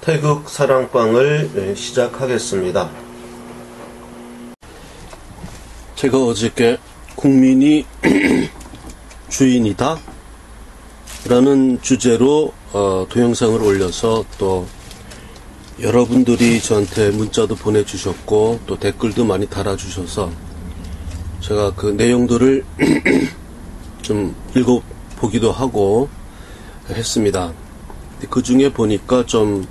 태극 사랑방을 시작하겠습니다. 제가 어저께 국민이 주인이다 라는 주제로 동영상을 올려서 또 여러분들이 저한테 문자도 보내주셨고 또 댓글도 많이 달아주셔서 제가 그 내용들을 좀 읽어보기도 하고 했습니다. 그 중에 보니까 좀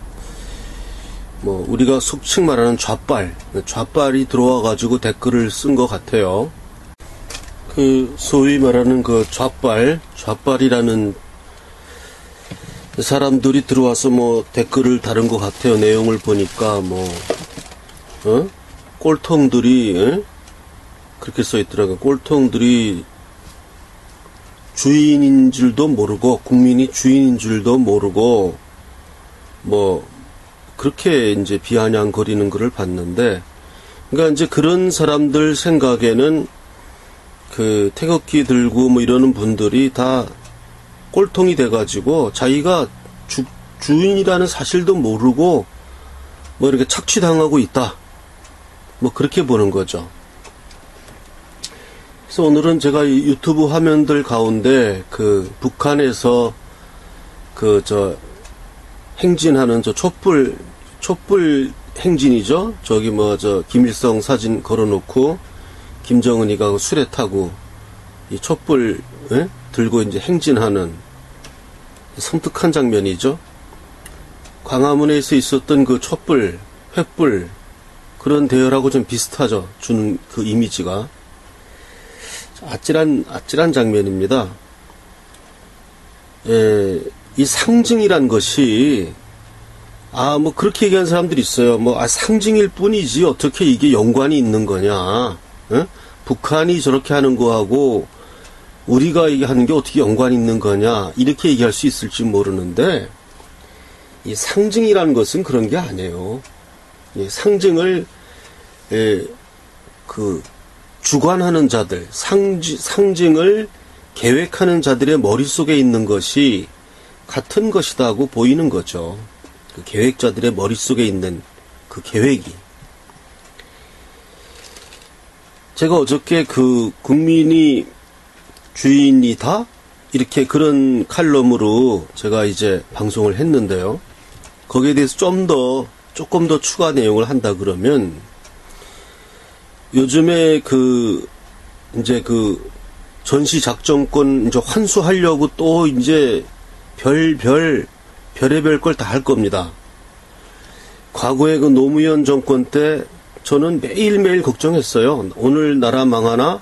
우리가 속칭 말하는 좌빨이 들어와가지고 댓글을 쓴 것 같아요. 그 소위 말하는 그 좌빨이라는 사람들이 들어와서 댓글을 다른 것 같아요. 내용을 보니까 꼴통들이 그렇게 써있더라고요. 꼴통들이 주인인 줄도 모르고 국민이 주인인 줄도 모르고 그렇게 이제 비아냥거리는 글을 봤는데, 그러니까 이제 그런 사람들 생각에는 그 태극기 들고 이러는 분들이 다 꼴통이 돼가지고 자기가 주인이라는 사실도 모르고 이렇게 착취당하고 있다. 그렇게 보는 거죠. 그래서 오늘은 제가 이 유튜브 화면들 가운데 그 북한에서 행진하는 촛불 행진이죠. 저기 김일성 사진 걸어놓고 김정은이가 수레 타고 이 촛불 들고 이제 행진하는 섬뜩한 장면이죠. 광화문에서 있었던 그 촛불, 횃불 그런 대열하고 좀 비슷하죠. 주는 그 이미지가 아찔한 장면입니다. 이 상징이란 것이 그렇게 얘기하는 사람들이 있어요. 상징일 뿐이지 어떻게 이게 연관이 있는 거냐. 북한이 저렇게 하는 거하고 우리가 얘기하는 게 어떻게 연관이 있는 거냐. 이렇게 얘기할 수 있을지 모르는데, 이 상징이라는 것은 그런 게 아니에요. 이 상징을, 주관하는 자들, 상징을 계획하는 자들의 머릿속에 있는 것이 같은 것이다고 보이는 거죠. 그 계획자들의 머릿속에 있는 그 계획이. 제가 어저께 그 국민이 주인이다? 이렇게 그런 칼럼으로 제가 이제 방송을 했는데요. 거기에 대해서 조금 더 추가 내용을 한다 그러면, 요즘에 이제 전시작전권 이제 환수하려고 또 이제 별의별 걸 다 할 겁니다. 과거에 그 노무현 정권 때 저는 매일매일 걱정했어요. 오늘 나라 망하나?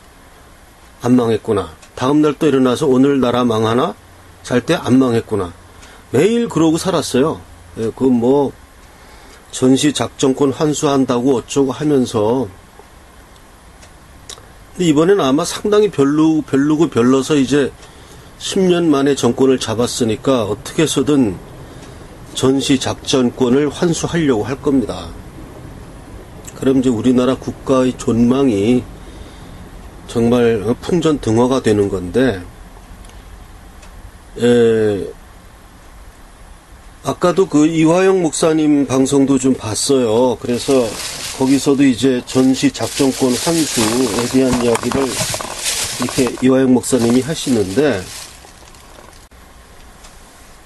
안 망했구나. 다음날 또 일어나서 오늘 나라 망하나? 잘 때 안 망했구나. 매일 그러고 살았어요. 전시작전권 환수한다고 어쩌고 하면서. 근데 이번엔 아마 상당히 별로고 별러서 이제 10년 만에 정권을 잡았으니까 어떻게 해서든 전시작전권을 환수하려고 할 겁니다. 그럼 이제 우리나라 국가의 존망이 정말 풍전등화가 되는 건데, 아까도 그 이화영 목사님 방송도 좀 봤어요. 그래서 거기서도 이제 전시작전권 환수에 대한 이야기를 이렇게 이화영 목사님이 하시는데,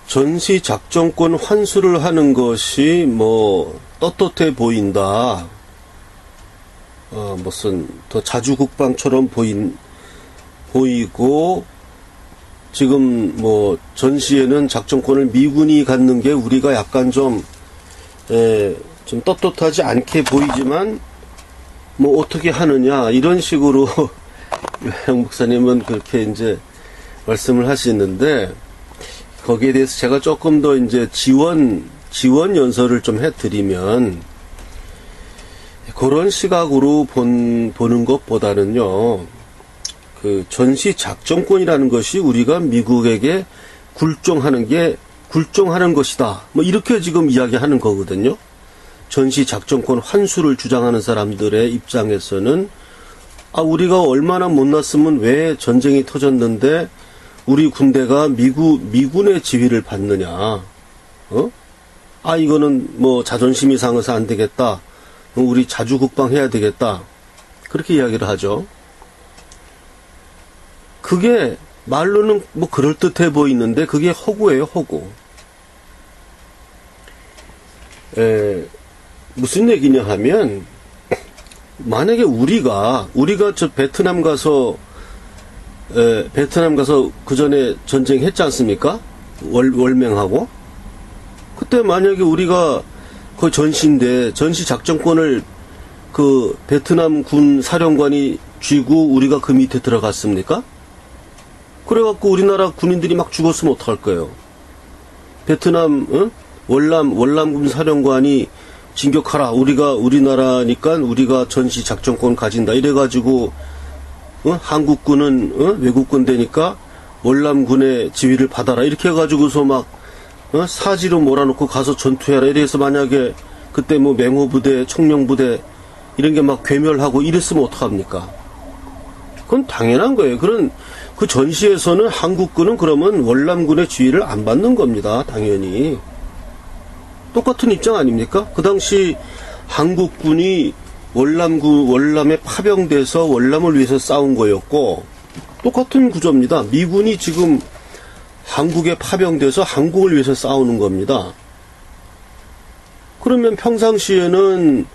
전시작전권 환수를 하는 것이 떳떳해 보인다. 무슨 더 자주국방처럼 보이고, 지금 전시에는 작전권을 미군이 갖는 게 우리가 약간 좀 떳떳하지 않게 보이지만, 어떻게 하느냐, 이런 식으로 이화영 목사님은 그렇게 이제 말씀을 하시는데, 거기에 대해서 제가 조금 더 이제 지원 연설을 좀 해드리면, 그런 시각으로 보는 것보다는요, 그 전시 작전권이라는 것이 우리가 미국에게 굴종하는 것이다. 이렇게 지금 이야기하는 거거든요. 전시 작전권 환수를 주장하는 사람들의 입장에서는, 우리가 얼마나 못났으면 왜 전쟁이 터졌는데 우리 군대가 미군의 지휘를 받느냐. 아, 이거는 뭐 자존심이 상해서 안 되겠다. 우리 자주 국방해야 되겠다. 그렇게 이야기를 하죠. 그게 말로는 뭐 그럴듯해 보이는데 그게 허구예요, 허구. 무슨 얘기냐 하면, 만약에 우리가 저 베트남 가서 그 전에 전쟁했지 않습니까? 월맹하고. 그때 만약에 우리가 거의 전시인데, 전시 작전권을 그 베트남 군 사령관이 쥐고 우리가 그 밑에 들어갔습니까? 그래갖고 우리나라 군인들이 막 죽었으면 어떡할 거예요? 베트남, 월남군 사령관이 진격하라. 우리나라니까 우리가 전시 작전권 가진다. 이래가지고, 한국군은, 외국군 되니까 월남군의 지휘를 받아라. 이렇게 해가지고서 막, 사지로 몰아놓고 가서 전투해라. 이래서 만약에 그때 뭐 맹호부대, 청룡부대, 이런 게 막 괴멸하고 이랬으면 어떡합니까? 그건 당연한 거예요. 그 전시에서는 한국군은 그러면 월남군의 지휘를 안 받는 겁니다. 당연히. 똑같은 입장 아닙니까? 그 당시 한국군이 월남에 파병돼서 월남을 위해서 싸운 거였고, 똑같은 구조입니다. 미군이 지금 한국에 파병돼서 한국을 위해서 싸우는 겁니다. 그러면 평상시에는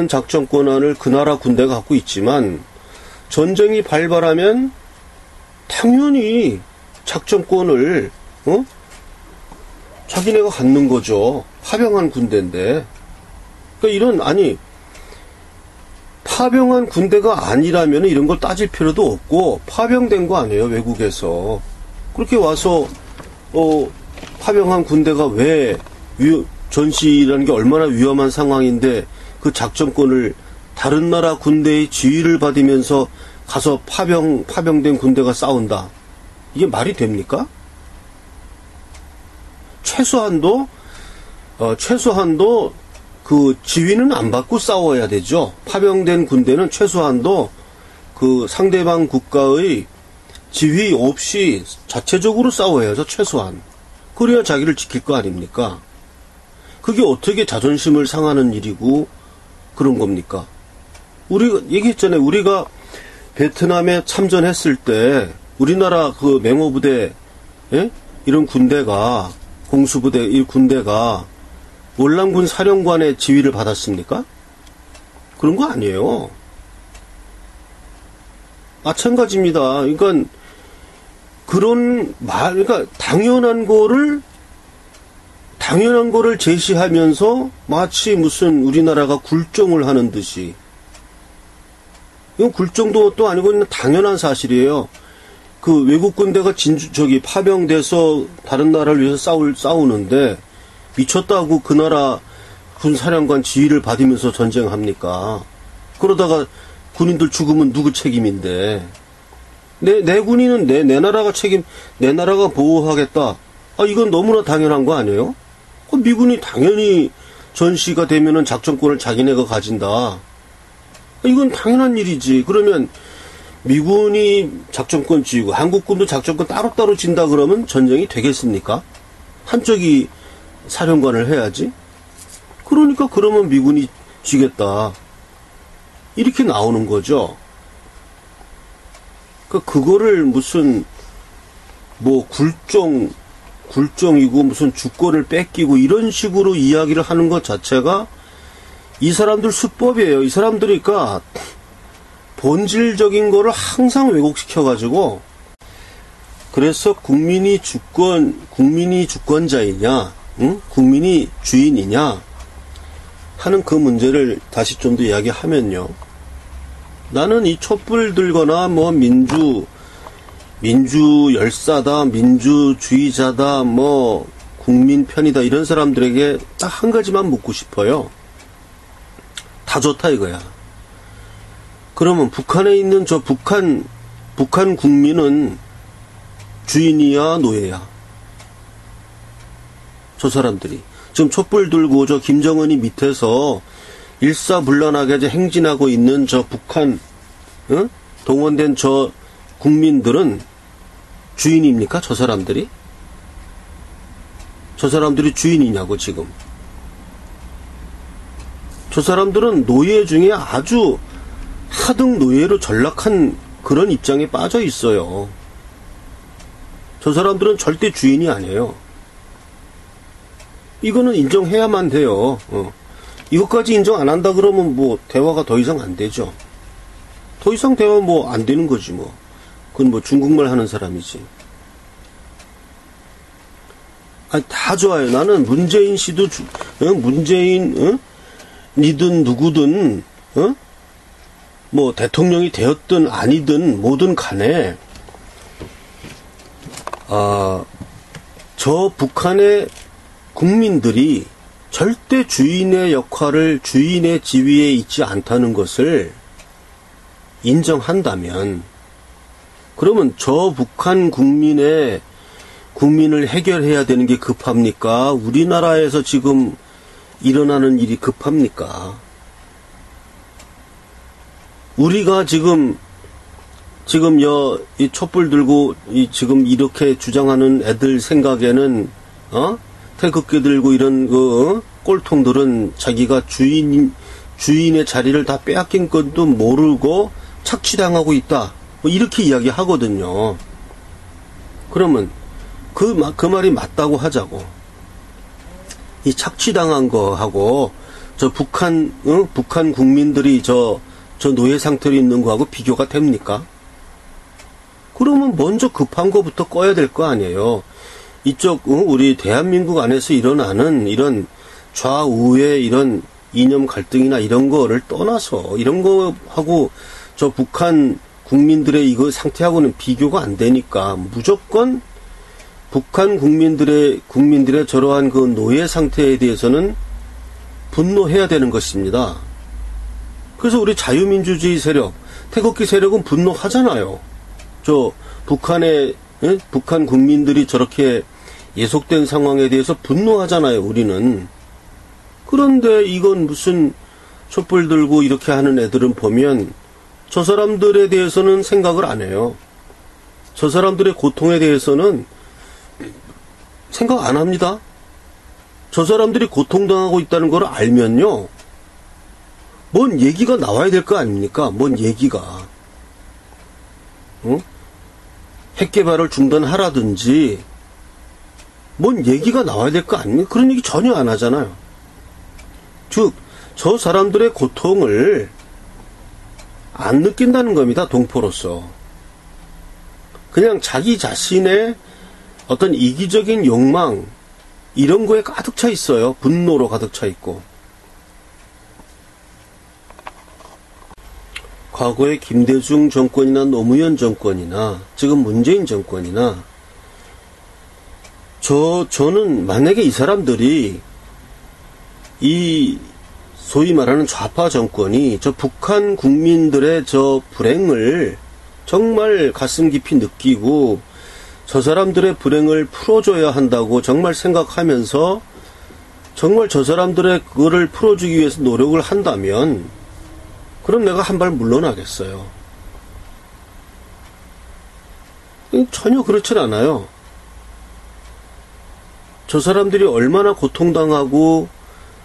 작전권한을 그 나라 군대가 갖고 있지만, 전쟁이 발발하면 당연히 작전권을 자기네가 갖는 거죠. 파병한 군대인데. 그러니까 파병한 군대가 아니라면 이런 걸 따질 필요도 없고, 파병된 거 아니에요, 외국에서. 그렇게 와서 파병한 군대가 왜 전시라는 게 얼마나 위험한 상황인데 그 작전권을 다른 나라 군대의 지휘를 받으면서 가서 파병된 군대가 싸운다. 이게 말이 됩니까? 최소한도 그 지휘는 안 받고 싸워야 되죠. 파병된 군대는 최소한도 그 상대방 국가의 지휘 없이 자체적으로 싸워야죠, 최소한. 그래야 자기를 지킬 거 아닙니까? 그게 어떻게 자존심을 상하는 일이고 그런 겁니까? 우리가 얘기했잖아요. 우리가 베트남에 참전했을 때 우리나라 그 맹호부대, 이런 군대가, 공수부대 이 군대가 월남군 사령관의 지휘를 받았습니까? 그런 거 아니에요. 마찬가지입니다. 그러니까 당연한 거를 제시하면서 마치 무슨 우리나라가 굴종을 하는 듯이. 이건 굴종도 또 아니고 그냥 당연한 사실이에요. 그 외국 군대가 파병돼서 다른 나라를 위해서 싸우는데 미쳤다고 그 나라 군 사령관 지휘를 받으면서 전쟁합니까? 그러다가 군인들 죽으면 누구 책임인데? 내 군인은 내 나라가 내 나라가 보호하겠다. 아, 이건 너무나 당연한 거 아니에요? 미군이 당연히 전시가 되면은 작전권을 자기네가 가진다. 이건 당연한 일이지. 그러면 미군이 작전권 쥐고 한국군도 작전권 따로따로 진다 그러면 전쟁이 되겠습니까? 한쪽이 사령관을 해야지. 그러면 미군이 쥐겠다. 이렇게 나오는 거죠. 그거를 무슨 뭐 굴종이고 무슨 주권을 뺏기고 이런 식으로 이야기를 하는 것 자체가 이 사람들 수법이에요. 이 사람들이 그러니까 본질적인 거를 항상 왜곡시켜가지고, 그래서 국민이 주권자이냐, 국민이 주인이냐 하는 그 문제를 다시 좀 더 이야기하면요. 나는 이 촛불 들거나 뭐 민주 열사다, 민주주의자다, 뭐 국민 편이다 이런 사람들에게 딱 한 가지만 묻고 싶어요. 다 좋다 이거야. 그러면 북한에 있는 저 북한 국민은 주인이야 노예야? 저 사람들이 지금 촛불 들고 저 김정은이 밑에서 일사불란하게 행진하고 있는 저 북한 동원된 저 국민들은 주인입니까? 저 사람들이? 저 사람들이 주인이냐고, 지금. 저 사람들은 노예 중에 아주 하등 노예로 전락한 그런 입장에 빠져 있어요. 저 사람들은 절대 주인이 아니에요. 이거는 인정해야만 돼요. 이것까지 인정 안 한다 그러면 뭐 대화가 더 이상 안 되죠. 더 이상 대화 뭐 안 되는 거지 뭐. 그건 뭐 중국말 하는 사람이지. 아니, 다 좋아요. 나는 문재인 씨도 문재인 니든 누구든 뭐 대통령이 되었든 아니든 뭐든 간에 저 북한의 국민들이 절대 주인의 역할을 주인의 지위에 있지 않다는 것을 인정한다면 그러면 저 북한 국민을 해결해야 되는 게 급합니까? 우리나라에서 지금 일어나는 일이 급합니까? 우리가 지금 이 촛불 들고 지금 이렇게 주장하는 애들 생각에는 태극기 들고 이런 꼴통들은 자기가 주인의 자리를 다 빼앗긴 것도 모르고 착취당하고 있다. 뭐 이렇게 이야기하거든요. 그러면 그 말이 맞다고 하자고. 이 착취당한 거하고 저 북한 국민들이 저 노예 상태로 있는 거하고 비교가 됩니까? 그러면 먼저 급한 거부터 꺼야 될 거 아니에요. 이쪽 우리 대한민국 안에서 일어나는 이런 좌우의 이런 이념 갈등이나 이런 거를 떠나서 이런 거하고 저 북한 국민들의 이거 상태하고는 비교가 안 되니까 무조건 북한 국민들의 저러한 그 노예 상태에 대해서는 분노해야 되는 것입니다. 그래서 우리 자유민주주의 세력, 태극기 세력은 분노하잖아요. 저 북한 국민들이 저렇게 예속된 상황에 대해서 분노하잖아요, 우리는. 그런데 이건 무슨 촛불 들고 이렇게 하는 애들은 보면 저 사람들에 대해서는 생각을 안 해요. 저 사람들의 고통에 대해서는 생각 안 합니다. 저 사람들이 고통당하고 있다는 걸 알면요. 뭔 얘기가 나와야 될 거 아닙니까? 뭔 얘기가. 핵 개발을 중단하라든지 뭔 얘기가 나와야 될 거 아닙니까? 그런 얘기 전혀 안 하잖아요. 즉, 저 사람들의 고통을 안 느낀다는 겁니다. 동포로서. 그냥 자기 자신의 어떤 이기적인 욕망 이런 거에 가득 차 있어요. 분노로 가득 차 있고. 과거의 김대중 정권이나 노무현 정권이나 지금 문재인 정권이나 저는 만약에 이 사람들이 이 소위 말하는 좌파 정권이 저 북한 국민들의 저 불행을 정말 가슴 깊이 느끼고 저 사람들의 불행을 풀어줘야 한다고 정말 생각하면서 정말 저 사람들의 그거를 풀어주기 위해서 노력을 한다면 그럼 내가 한 발 물러나겠어요. 전혀 그렇진 않아요. 저 사람들이 얼마나 고통당하고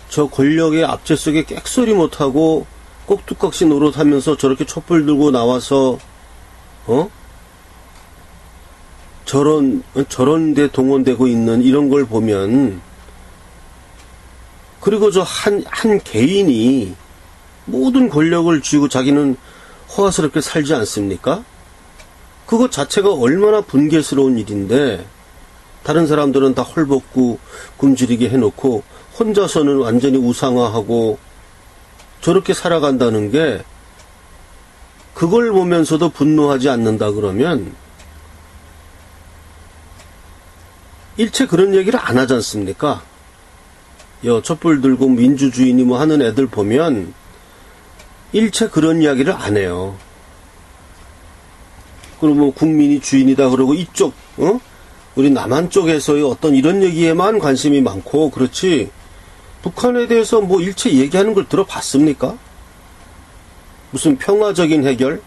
저 권력의 압제 속에 객소리 못하고 꼭두각시 노릇하면서 저렇게 촛불 들고 나와서 저런 데 동원되고 있는 이런 걸 보면 그리고 저 한 개인이 모든 권력을 쥐고 자기는 호화스럽게 살지 않습니까? 그것 자체가 얼마나 분개스러운 일인데 다른 사람들은 다 헐벗고 굶주리게 해놓고 혼자서는 완전히 우상화하고 저렇게 살아간다는 게 그걸 보면서도 분노하지 않는다 그러면 일체 그런 얘기를 안 하지 않습니까? 촛불 들고 민주주의니 뭐 하는 애들 보면 일체 그런 이야기를 안 해요. 그리고 뭐 국민이 주인이다 그러고 이쪽 우리 남한 쪽에서의 어떤 이런 얘기에만 관심이 많고 그렇지 북한에 대해서 뭐 일체 얘기하는 걸 들어봤습니까? 무슨 평화적인 해결?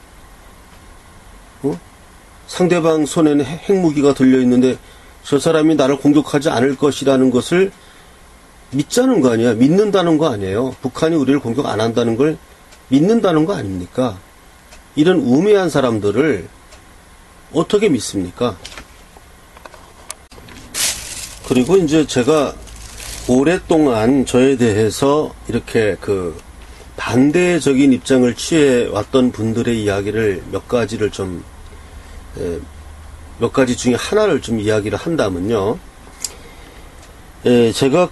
상대방 손에는 핵무기가 들려있는데 저 사람이 나를 공격하지 않을 것이라는 것을 믿자는 거 아니야. 믿는다는 거 아니에요. 북한이 우리를 공격 안 한다는 걸 믿는다는 거 아닙니까? 이런 우매한 사람들을 어떻게 믿습니까? 그리고 이제 제가 오랫동안 저에 대해서 이렇게 반대적인 입장을 취해 왔던 분들의 이야기를 몇 가지 중에 하나를 좀 이야기를 한다면요. 제가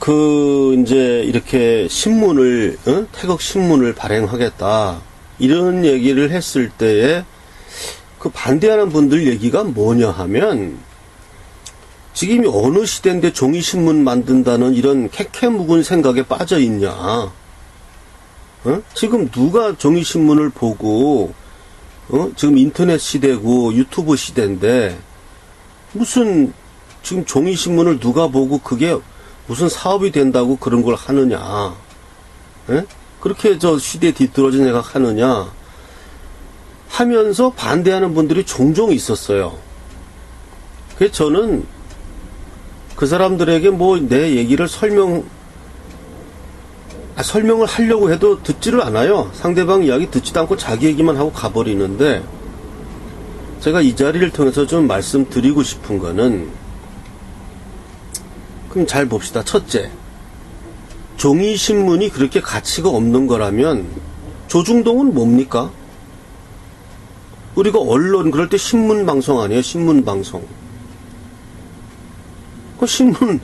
이제 이렇게 신문을, 태극 신문을 발행하겠다. 이런 얘기를 했을 때에 반대하는 분들 얘기가 뭐냐 하면, 지금이 어느 시대인데 종이신문 만든다는 이런 캐캐묵은 생각에 빠져 있냐. 지금 누가 종이신문을 보고, 지금 인터넷 시대고 유튜브 시대인데, 무슨, 지금 종이신문을 누가 보고 그게 무슨 사업이 된다고 그런 걸 하느냐. 그렇게 저 시대에 뒤떨어진 생각하느냐. 하면서 반대하는 분들이 종종 있었어요. 그래서 저는 그 사람들에게 내 얘기를 설명을 하려고 해도 듣지를 않아요. 상대방 이야기 듣지도 않고 자기 얘기만 하고 가버리는데, 제가 이 자리를 통해서 좀 말씀드리고 싶은 거는, 그럼 잘 봅시다. 첫째, 종이신문이 그렇게 가치가 없는 거라면 조중동은 뭡니까? 우리가 언론, 그럴 때 신문방송 아니에요? 신문방송. 그 신문,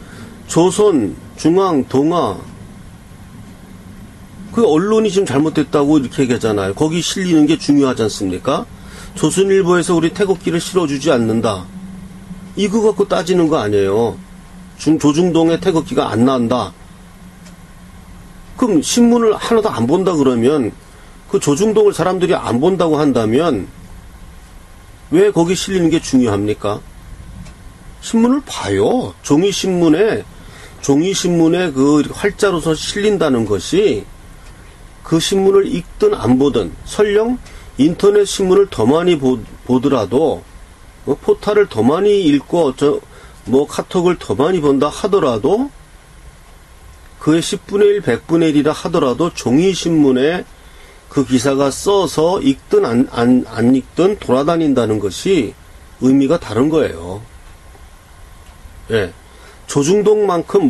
조선, 중앙, 동아, 그 언론이 지금 잘못됐다고 이렇게 얘기하잖아요. 거기 실리는 게 중요하지 않습니까? 조선일보에서 우리 태극기를 실어주지 않는다. 이거 갖고 따지는 거 아니에요. 조중동에 태극기가 안 나온다. 그럼 신문을 하나도 안 본다 그러면, 그 조중동을 사람들이 안 본다고 한다면 왜 거기 실리는 게 중요합니까? 신문을 봐요. 종이신문에 그 활자로서 실린다는 것이, 그 신문을 읽든 안 보든, 설령 인터넷 신문을 더 많이 보더라도, 포탈을 더 많이 읽고 카톡을 더 많이 본다 하더라도, 그의 10분의 1, 100분의 1이라 하더라도 종이신문에 그 기사가 써서 읽든 안 읽든 돌아다닌다는 것이 의미가 다른 거예요. 예. 조중동만큼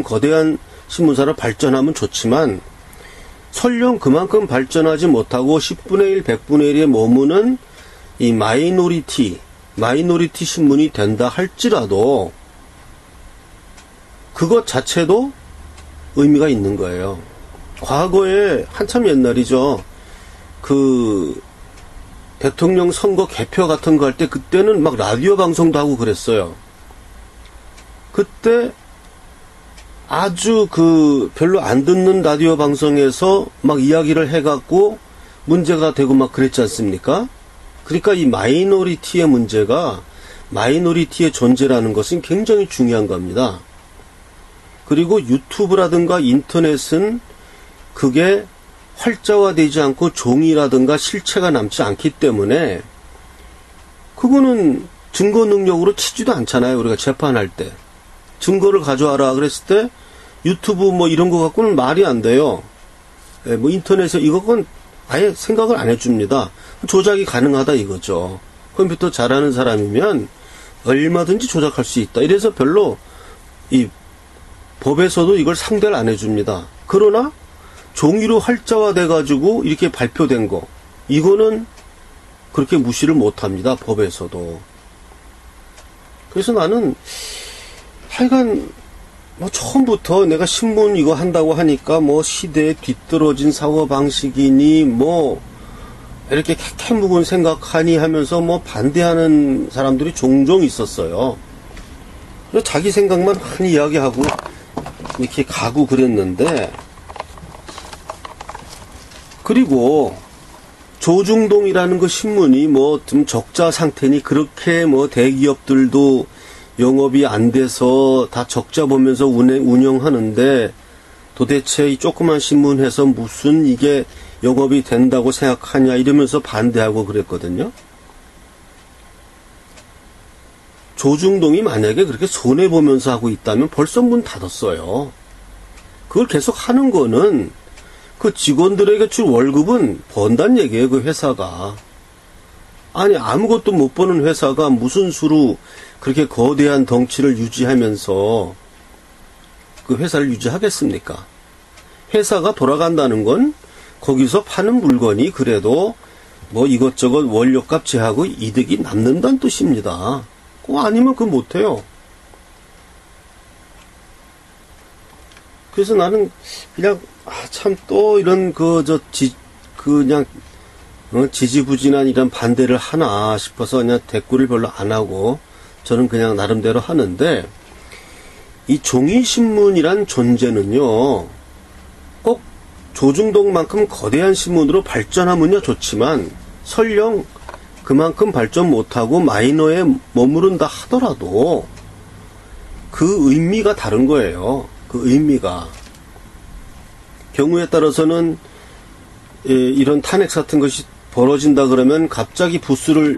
거대한 신문사를 발전하면 좋지만, 설령 그만큼 발전하지 못하고 10분의 1, 100분의 1에 머무는 이 마이노리티 신문이 된다 할지라도, 그것 자체도 의미가 있는 거예요. 과거에 한참 옛날이죠. 대통령 선거 개표 같은 거 할 때, 그때는 막 라디오 방송도 하고 그랬어요. 그때 아주 별로 안 듣는 라디오 방송에서 막 이야기를 해갖고 문제가 되고 막 그랬지 않습니까? 그러니까 이 마이너리티의 존재라는 것은 굉장히 중요한 겁니다. 그리고 유튜브라든가 인터넷은 그게 활자화되지 않고 종이라든가 실체가 남지 않기 때문에, 그거는 증거 능력으로 치지도 않잖아요. 우리가 재판할 때. 증거를 가져와라 그랬을 때 유튜브 이런 거 갖고는 말이 안 돼요. 인터넷에 이건 아예 생각을 안 해줍니다. 조작이 가능하다 이거죠. 컴퓨터 잘하는 사람이면 얼마든지 조작할 수 있다. 이래서 별로 이 법에서도 이걸 상대를 안 해줍니다. 그러나 종이로 활자화돼 가지고 이렇게 발표된 거, 이거는 그렇게 무시를 못합니다. 법에서도. 그래서 나는 하여간 처음부터 내가 신문 이거 한다고 하니까 시대에 뒤떨어진 사고방식이니 이렇게 캐캐묵은 생각하니 하면서 반대하는 사람들이 종종 있었어요. 그래서 자기 생각만 흔히 이야기하고 이렇게 가고 그랬는데, 그리고 조중동이라는 그 신문이 좀 적자 상태니, 그렇게 대기업들도 영업이 안 돼서 다 적자 보면서 운영하는데, 도대체 이 조그만 신문에서 무슨 이게 영업이 된다고 생각하냐 이러면서 반대하고 그랬거든요. 조중동이 만약에 그렇게 손해보면서 하고 있다면 벌써 문 닫았어요. 그걸 계속 하는 거는 그 직원들에게 줄 월급은 번다는 얘기예요, 그 회사가. 아니, 아무것도 못 버는 회사가 무슨 수로 그렇게 거대한 덩치를 유지하면서 그 회사를 유지하겠습니까? 회사가 돌아간다는 건 거기서 파는 물건이 그래도 뭐 이것저것 원료값 제하고 이득이 남는다는 뜻입니다. 그거 아니면 그거 못해요. 그래서 나는 그냥 참 또 이런 그냥 지지부진한 이런 반대를 하나 싶어서 그냥 대꾸를 별로 안 하고 저는 그냥 나름대로 하는데, 이 종이신문이란 존재는요, 꼭 조중동만큼 거대한 신문으로 발전하면야 좋지만 설령 그만큼 발전 못하고 마이너에 머무른다 하더라도 그 의미가 다른 거예요. 그 의미가. 경우에 따라서는 이런 탄핵 같은 것이 벌어진다 그러면 갑자기 부스를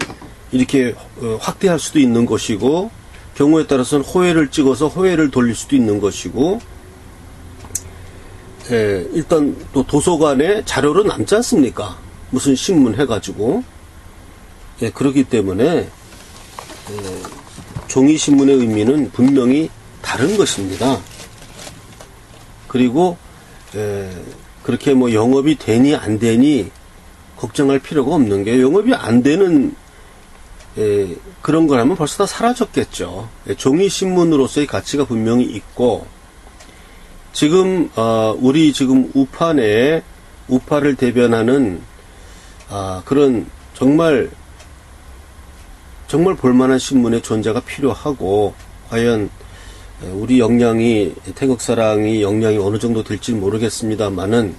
이렇게 확대할 수도 있는 것이고, 경우에 따라서는 호혜를 찍어서 호혜를 돌릴 수도 있는 것이고, 일단 또 도서관에 자료로 남지 않습니까? 무슨 신문 해가지고. 그렇기 때문에 종이신문의 의미는 분명히 다른 것입니다. 그리고 그렇게 뭐 영업이 되니 안 되니 걱정할 필요가 없는 게, 영업이 안 되는 그런 거라면 벌써 다 사라졌겠죠. 종이신문으로서의 가치가 분명히 있고, 지금 우리 지금 우파를 대변하는 그런 정말 볼만한 신문의 존재가 필요하고, 과연 우리 역량이, 태극사랑이 역량이 어느 정도 될지 모르겠습니다만은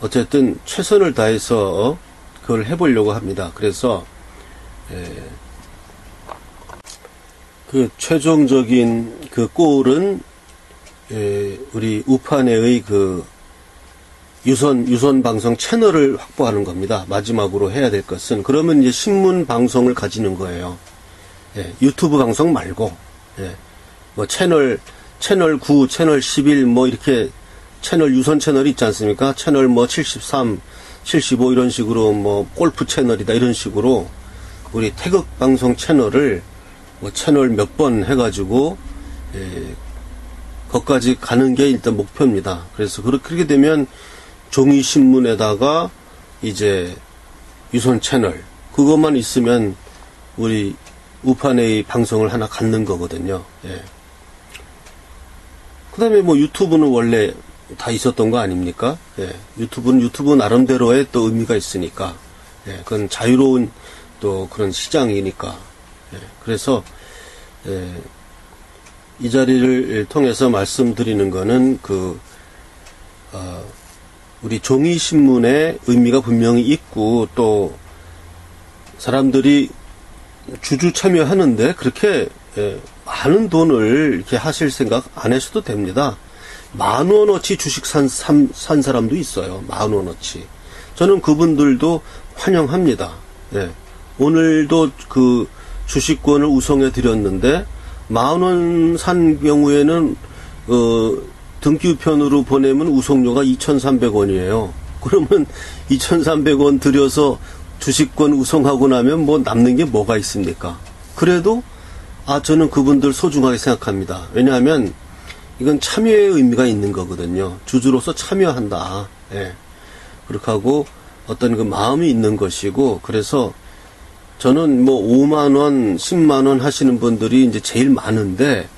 어쨌든 최선을 다해서 그걸 해보려고 합니다. 그래서 그 최종적인 그 골은 우리 우파 내의 그 유선 방송 채널을 확보하는 겁니다. 마지막으로 해야 될 것은, 그러면 이제 신문 방송을 가지는 거예요. 유튜브 방송 말고, 뭐 채널 9, 채널 11 뭐 이렇게 채널, 유선 채널이 있지 않습니까? 채널 뭐 73, 75 이런 식으로 뭐 골프 채널이다 이런 식으로 우리 태극 방송 채널을 뭐 채널 몇 번 해가지고 거기까지 가는 게 일단 목표입니다. 그래서 그렇게 되면 종이신문에다가 이제 유선 채널 그것만 있으면 우리 우판의 방송을 하나 갖는 거거든요. 그 다음에 뭐 유튜브는 원래 다 있었던 거 아닙니까? 유튜브는 유튜브 나름대로의 또 의미가 있으니까. 그건 자유로운 또 그런 시장이니까. 그래서 이 자리를 통해서 말씀드리는 거는 우리 종이신문의 의미가 분명히 있고, 또 사람들이 주주 참여하는데 그렇게 많은 돈을 이렇게 하실 생각 안 하셔도 됩니다. 10,000원어치 주식 산 사람도 있어요. 10,000원어치. 저는 그분들도 환영합니다. 오늘도 그 주식권을 우송해 드렸는데 10,000원 산 경우에는 등기우편으로 보내면 우송료가 2,300원이에요. 그러면 2,300원 들여서 주식권 우송하고 나면 뭐 남는 게 뭐가 있습니까? 그래도 저는 그분들 소중하게 생각합니다. 왜냐하면 이건 참여의 의미가 있는 거거든요. 주주로서 참여한다. 그렇게 하고 어떤 그 마음이 있는 것이고, 그래서 저는 뭐 5만원, 10만원 하시는 분들이 이제 제일 많은데,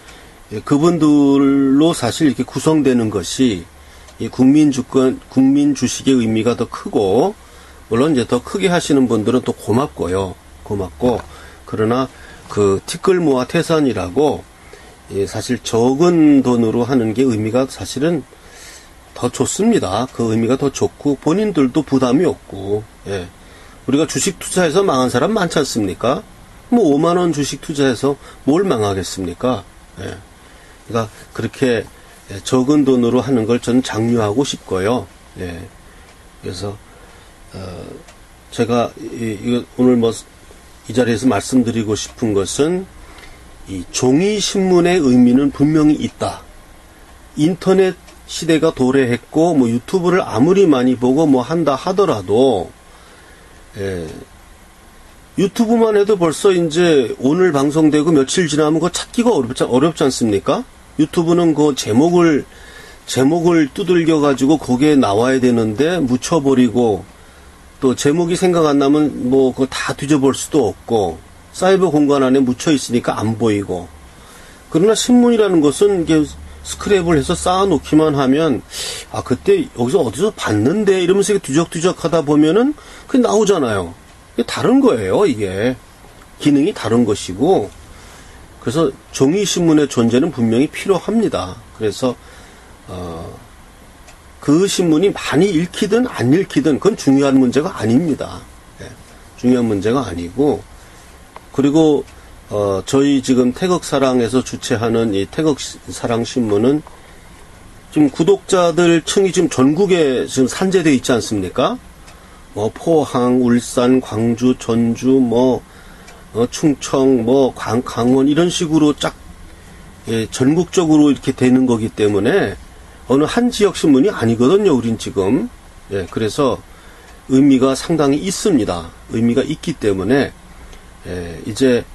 그분들로 사실 이렇게 구성되는 것이 이 국민 주식의 의미가 더 크고, 물론 이제 더 크게 하시는 분들은 또 고맙고요. 고맙고, 그러나 그 티끌 모아 태산이라고 사실 적은 돈으로 하는 게 의미가 사실은 더 좋습니다. 그 의미가 더 좋고 본인들도 부담이 없고, 우리가 주식 투자해서 망한 사람 많지 않습니까? 뭐 5만 원 주식 투자해서 뭘 망하겠습니까? 그러니까 그렇게 적은 돈으로 하는 걸 저는 장려하고 싶고요. 그래서 제가 오늘 뭐 이 자리에서 말씀드리고 싶은 것은 이 종이 신문의 의미는 분명히 있다. 인터넷 시대가 도래했고 뭐 유튜브를 아무리 많이 보고 뭐 한다 하더라도 유튜브만 해도 벌써 이제 오늘 방송되고 며칠 지나면 그거 찾기가 어렵지 않습니까? 유튜브는 그 제목을 두들겨 가지고 거기에 나와야 되는데 묻혀버리고 또 제목이 생각 안 나면 뭐 그거 다 뒤져볼 수도 없고 사이버 공간 안에 묻혀 있으니까 안 보이고. 그러나 신문이라는 것은 이게 스크랩을 해서 쌓아놓기만 하면 그때 여기서 어디서 봤는데 이러면서 뒤적뒤적 하다 보면은 그게 나오잖아요. 이게 다른 거예요. 이게 기능이 다른 것이고. 그래서 종이 신문의 존재는 분명히 필요합니다. 그래서 그 신문이 많이 읽히든 안 읽히든 그건 중요한 문제가 아닙니다. 중요한 문제가 아니고. 그리고 저희 지금 태극사랑에서 주최하는 이 태극사랑 신문은 지금 구독자들 층이 지금 전국에 지금 산재되어 있지 않습니까? 뭐 포항, 울산, 광주, 전주, 충청, 강원 이런 식으로 전국적으로 이렇게 되는 거기 때문에 어느 한 지역 신문이 아니거든요. 우린 지금. 그래서 의미가 상당히 있습니다. 의미가 있기 때문에 이제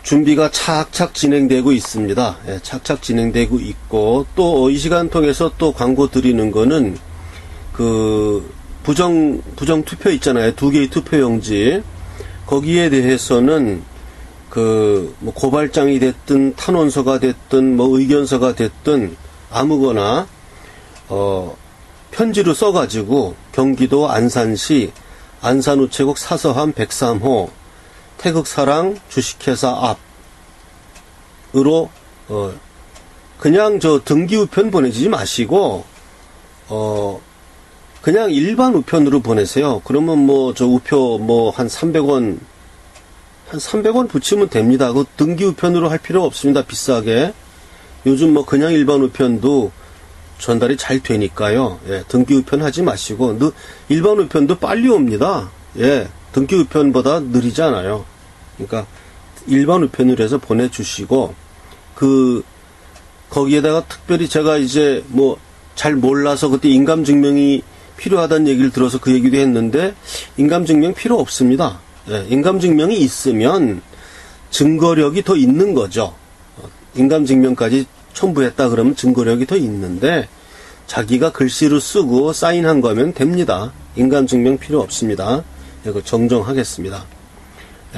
준비가 착착 진행되고 있습니다. 착착 진행되고 있고 또 이 시간 통해서 또 광고 드리는 거는 그 부정 투표 있잖아요. 2개의 투표용지. 거기에 대해서는 뭐 고발장이 됐든 탄원서가 됐든 뭐 의견서가 됐든 아무거나 편지로 써가지고 경기도 안산시 안산우체국 사서함 103호 태극사랑 주식회사 앞으로 그냥 등기 우편 보내주지 마시고 그냥 일반 우편으로 보내세요. 그러면 우표 한 300원 붙이면 됩니다. 그 등기 우편으로 할 필요 없습니다. 비싸게. 요즘 그냥 일반 우편도 전달이 잘 되니까요. 등기 우편 하지 마시고 일반 우편도 빨리 옵니다. 등기 우편보다 느리지 않아요. 그러니까 일반 우편으로 해서 보내주시고 거기에다가 특별히 제가 이제 잘 몰라서 그때 인감증명이 필요하다는 얘기를 들어서 그 얘기도 했는데 인감증명 필요 없습니다. 인감증명이 있으면 증거력이 더 있는 거죠. 인감증명까지 첨부했다 그러면 증거력이 더 있는데 자기가 글씨로 쓰고 사인한 거면 됩니다. 인감증명 필요 없습니다. 이거 정정하겠습니다.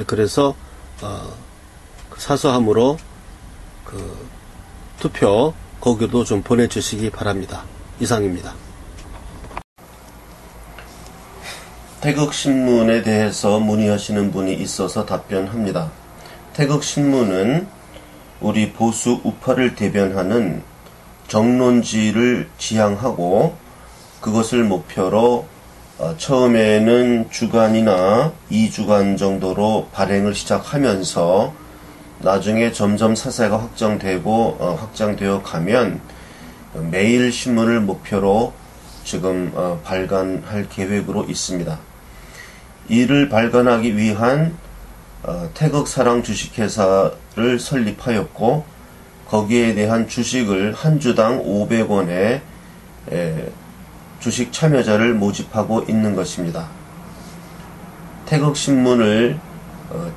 그래서 사서함으로 투표 거기도 좀 보내주시기 바랍니다. 이상입니다. 태극신문에 대해서 문의하시는 분이 있어서 답변합니다. 태극신문은 우리 보수 우파를 대변하는 정론지를 지향하고 그것을 목표로 처음에는 주간이나 2주간 정도로 발행을 시작하면서 나중에 점점 사세가 확장되어 가면 매일 신문을 목표로 지금 발간할 계획으로 있습니다. 이를 발간하기 위한 태극사랑 주식회사를 설립하였고 거기에 대한 주식을 한 주당 500원에 주식 참여자를 모집하고 있는 것입니다. 태극신문을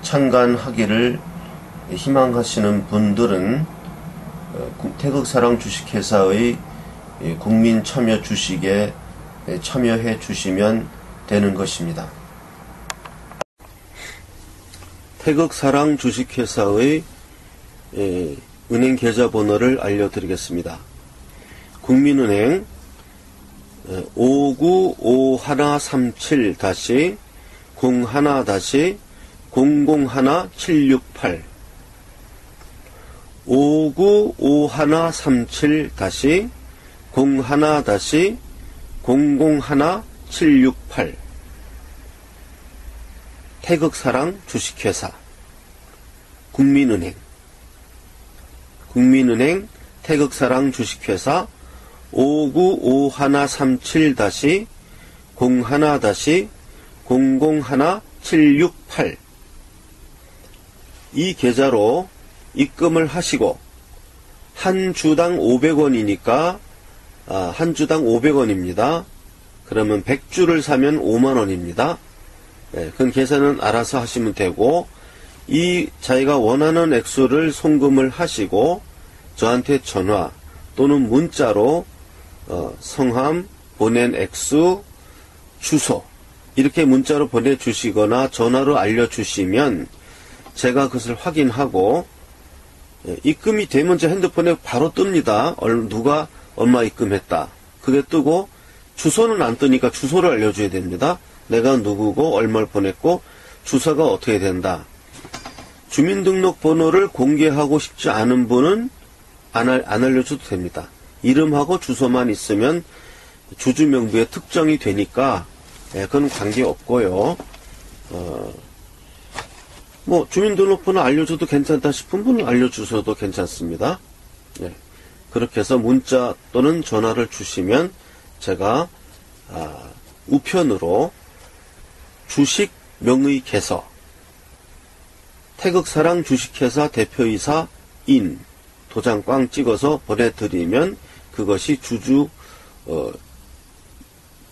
창간하기를 희망하시는 분들은 태극사랑 주식회사의 국민 참여 주식에 참여해 주시면 되는 것입니다. 태극사랑 주식회사의 은행 계좌번호를 알려드리겠습니다. 국민은행 595137-01-001-768 5951-01-001-768 태극사랑 주식회사 국민은행 태극사랑 주식회사 595137-01-001-768 이 계좌로 입금을 하시고 한 주당 500원이니까 한 주당 500원입니다. 그러면 100주를 사면 5만원입니다. 그건 계산은 알아서 하시면 되고, 이 자기가 원하는 액수를 송금을 하시고 저한테 전화 또는 문자로 성함, 보낸 액수, 주소 이렇게 문자로 보내주시거나 전화로 알려주시면 제가 그것을 확인하고 입금이 되면 제 핸드폰에 바로 뜹니다. 누가 얼마 입금했다. 그게 뜨고 주소는 안 뜨니까 주소를 알려줘야 됩니다. 내가 누구고 얼마를 보냈고 주소가 어떻게 된다. 주민등록번호를 공개하고 싶지 않은 분은 안 알려줘도 됩니다. 이름하고 주소만 있으면 주주명부에 특정이 되니까 그건 관계없고요. 주민등록번호 알려줘도 괜찮다 싶은 분은 알려주셔도 괜찮습니다. 그렇게 해서 문자 또는 전화를 주시면 제가 우편으로 주식 명의 개서, 태극사랑 주식회사 대표이사 인 도장 꽝 찍어서 보내드리면 그것이 주주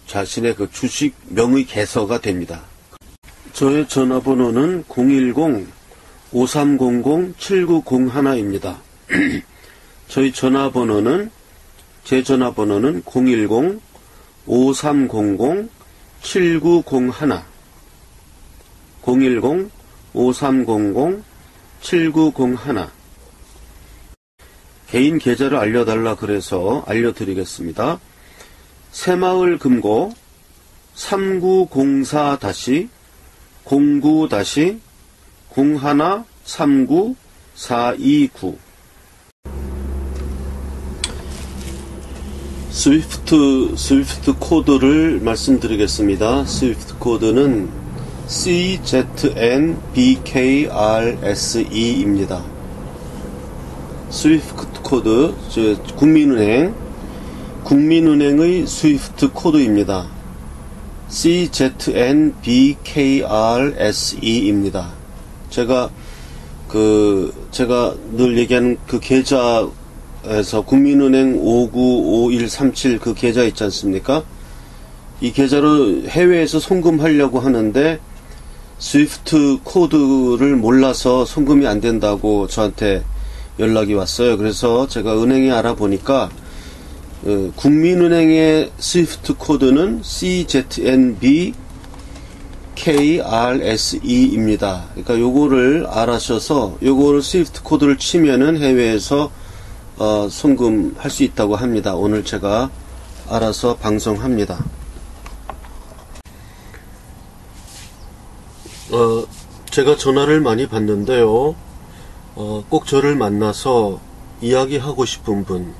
자신의 그 주식 명의 개서가 됩니다. 저의 전화번호는 010-5300-7901입니다. 저희 전화번호는 제 전화번호는 010-5300-7901 010-5300-7901 개인 계좌를 알려달라 그래서 알려드리겠습니다. 새마을 금고 3904-09-0139-429 스위프트 코드를 말씀드리겠습니다. 스위프트 코드는 CZNBKRSE입니다. 스위프트 코드, 국민은행의 스위프트 코드입니다. CZNBKRSE입니다. 제가 늘 얘기하는 그 계좌에서 국민은행 595137 그 계좌 있지 않습니까? 이 계좌로 해외에서 송금하려고 하는데 스위프트 코드를 몰라서 송금이 안 된다고 저한테 연락이 왔어요. 그래서 제가 은행에 알아보니까 국민은행의 스위프트 코드는 CZNBKRSE입니다. 그러니까 요거를 알아셔서 요거를 스위프트 코드를 치면은 해외에서 송금할 수 있다고 합니다. 오늘 제가 알아서 방송합니다. 제가 전화를 많이 받는데요. 꼭 저를 만나서 이야기하고 싶은 분,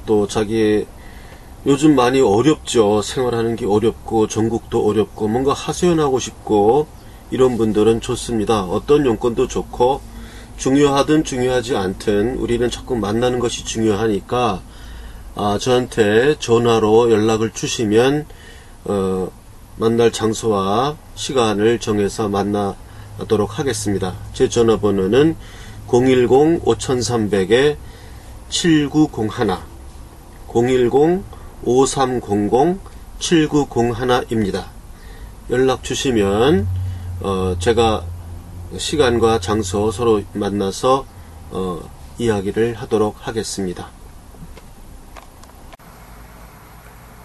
또 자기 요즘 많이 어렵죠. 생활하는 게 어렵고 전국도 어렵고 뭔가 하소연하고 싶고 이런 분들은 좋습니다. 어떤 용건도 좋고 중요하든 중요하지 않든 우리는 자꾸 만나는 것이 중요하니까 저한테 전화로 연락을 주시면 만날 장소와 시간을 정해서 만나도록 하겠습니다. 제 전화번호는 010-5300-7901 010-5300-7901입니다. 연락 주시면 제가 시간과 장소 서로 만나서 이야기를 하도록 하겠습니다.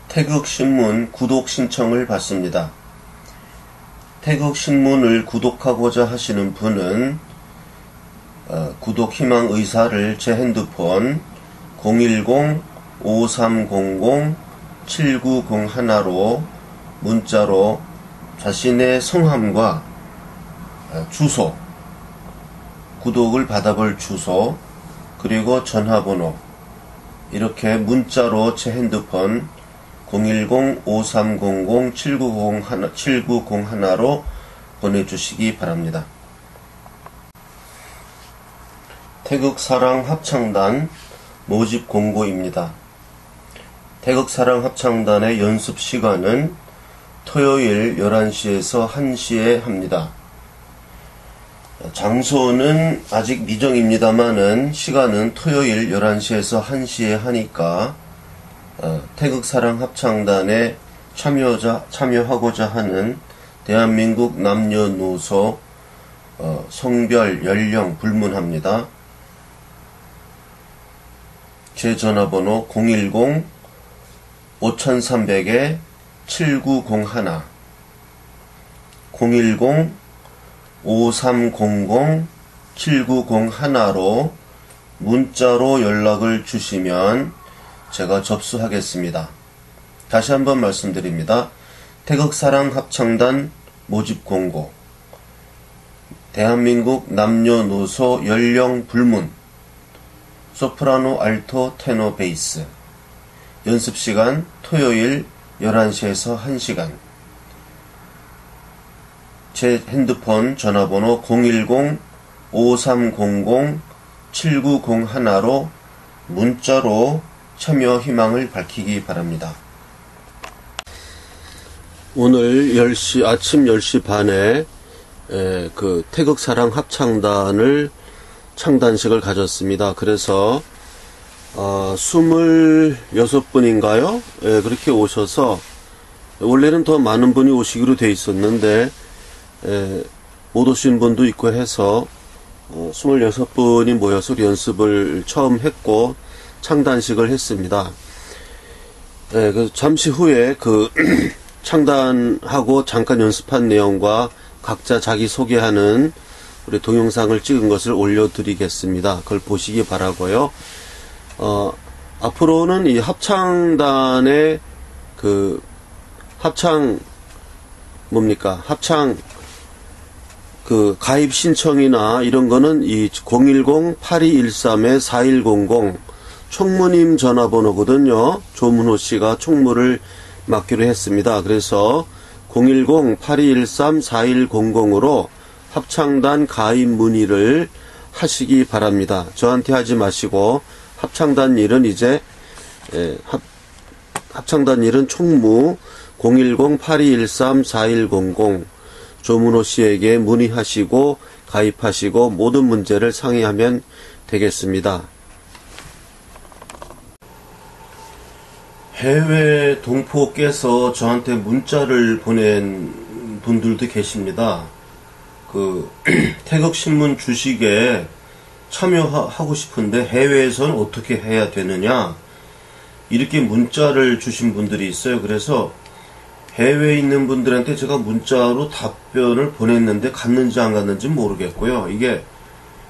태극신문 구독 신청을 받습니다. 태극신문을 구독하고자 하시는 분은 구독 희망 의사를 제 핸드폰 010-5300-7901로 문자로 자신의 성함과 주소, 구독을 받아볼 주소, 그리고 전화번호 이렇게 문자로 제 핸드폰 010-5300-7901로 보내주시기 바랍니다. 태극사랑 합창단 모집 공고입니다. 태극사랑 합창단의 연습 시간은 토요일 11시에서 1시에 합니다. 장소는 아직 미정입니다만은 시간은 토요일 11시에서 1시에 하니까 태극사랑 합창단에 참여하고자 하는 대한민국 남녀노소 성별 연령 불문합니다. 제 전화번호 010-5300-7901 010-5300-7901로 문자로 연락을 주시면 제가 접수하겠습니다. 다시 한번 말씀드립니다. 태극사랑 합창단 모집 공고, 대한민국 남녀노소 연령 불문, 소프라노, 알토, 테너, 베이스, 연습시간 토요일 11시에서 1시간, 제 핸드폰 전화번호 010-5300-7901로 문자로 참여 희망을 밝히기 바랍니다. 오늘 아침 10시 반에 그 태극사랑 합창단을 창단식을 가졌습니다. 그래서 26분인가요? 그렇게 오셔서, 원래는 더 많은 분이 오시기로 돼 있었는데 못 오신 분도 있고 해서 26분이 모여서 연습을 처음 했고 창단식을 했습니다. 잠시 후에 창단하고 잠깐 연습한 내용과 각자 자기 소개하는 우리 동영상을 찍은 것을 올려드리겠습니다. 그걸 보시기 바라고요. 앞으로는 이 합창단의 합창 가입 신청이나 이런 거는 이 010-8213-4100 총무님 전화번호거든요. 조문호 씨가 총무를 맡기로 했습니다. 그래서 010-8213-4100으로 합창단 가입 문의를 하시기 바랍니다. 저한테 하지 마시고 합창단 일은 이제 합창단 일은 총무 010-8213-4100 조문호 씨에게 문의하시고 가입하시고 모든 문제를 상의하면 되겠습니다. 해외 동포 깨서 저한테 문자를 보낸 분들도 계십니다. 태극신문 주식에 참여하고 싶은데 해외에서는 어떻게 해야 되느냐, 이렇게 문자를 주신 분들이 있어요. 그래서 해외에 있는 분들한테 제가 문자로 답변을 보냈는데 갔는지 안 갔는지 모르겠고요. 이게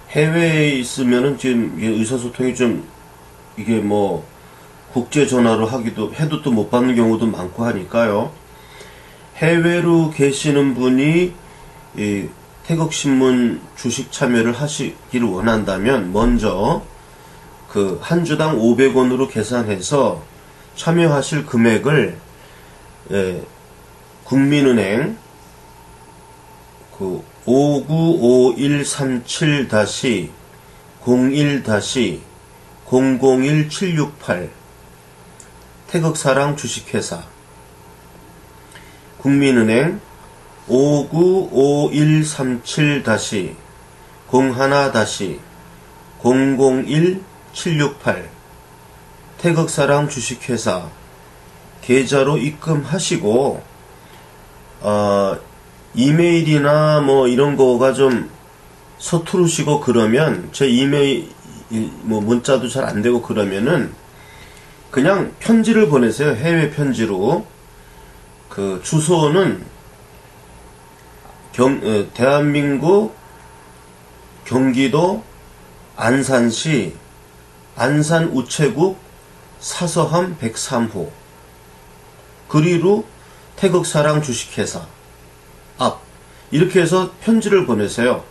해외에 있으면은 지금 의사소통이 좀 이게 국제 전화로 해도 또 못 받는 경우도 많고 하니까요. 해외로 계시는 분이 이 태극신문 주식 참여를 하시기를 원한다면 먼저 한 주당 500원으로 계산해서 참여하실 금액을 국민은행 595137-01-001768 태극사랑 주식회사, 국민은행 5951-01-001768 태극사랑 주식회사 계좌로 입금하시고, 이메일이나 이런 거가 좀 서투르시고 그러면 제 이메일 문자도 잘 안 되고 그러면은 그냥 편지를 보내세요. 해외 편지로. 주소는 대한민국 경기도 안산시 안산우체국 사서함 103호 그리로 태극사랑 주식회사 앞, 이렇게 해서 편지를 보내세요.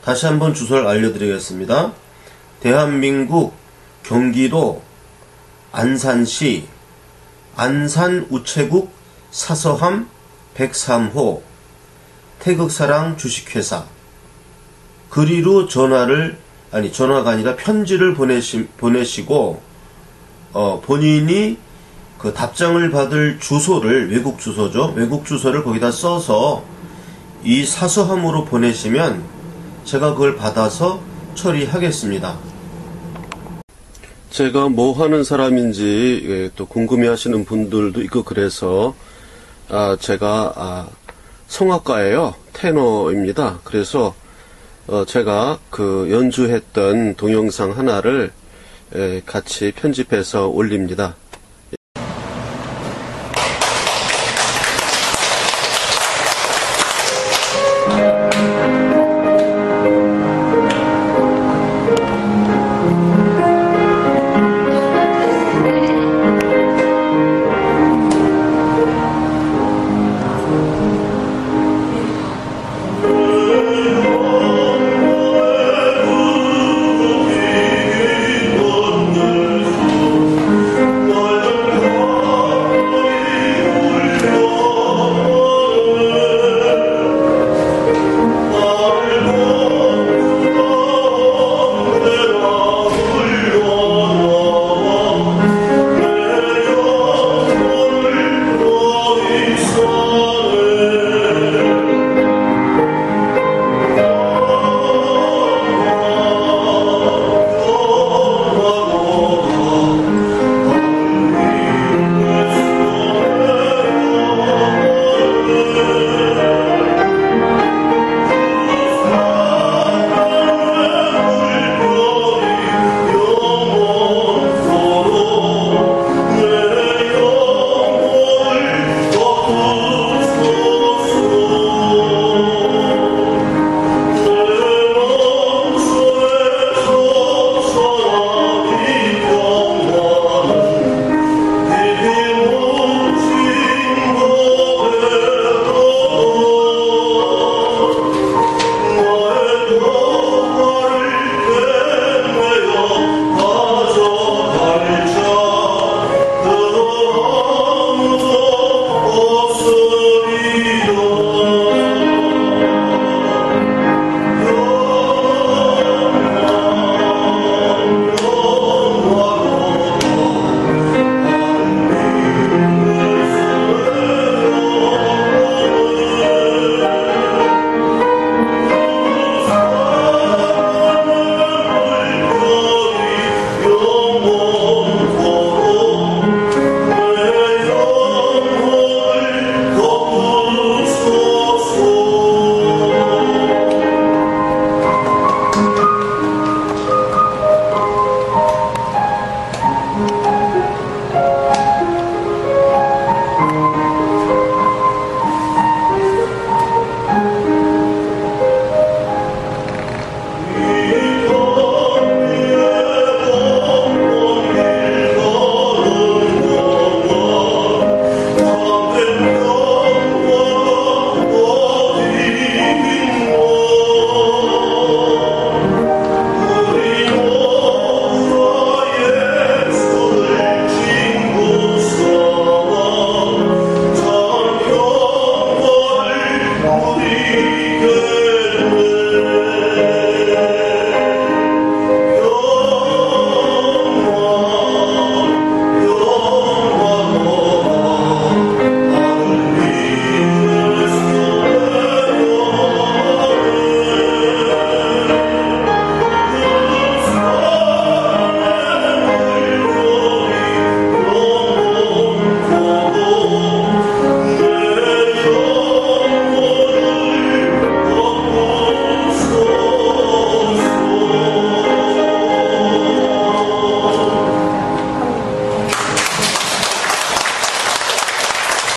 다시 한번 주소를 알려드리겠습니다. 대한민국 경기도 안산시 안산우체국 사서함 103호 태극사랑 주식회사 그리로 전화가 아니라 편지를 보내시고 본인이 답장을 받을 주소를, 외국 주소죠. 외국 주소를 거기다 써서 이 사서함으로 보내시면 제가 그걸 받아서 처리하겠습니다. 제가 뭐 하는 사람인지 또 궁금해 하시는 분들도 있고 그래서 제가 성악가예요. 테너입니다. 그래서 제가 그 연주했던 동영상 하나를 같이 편집해서 올립니다.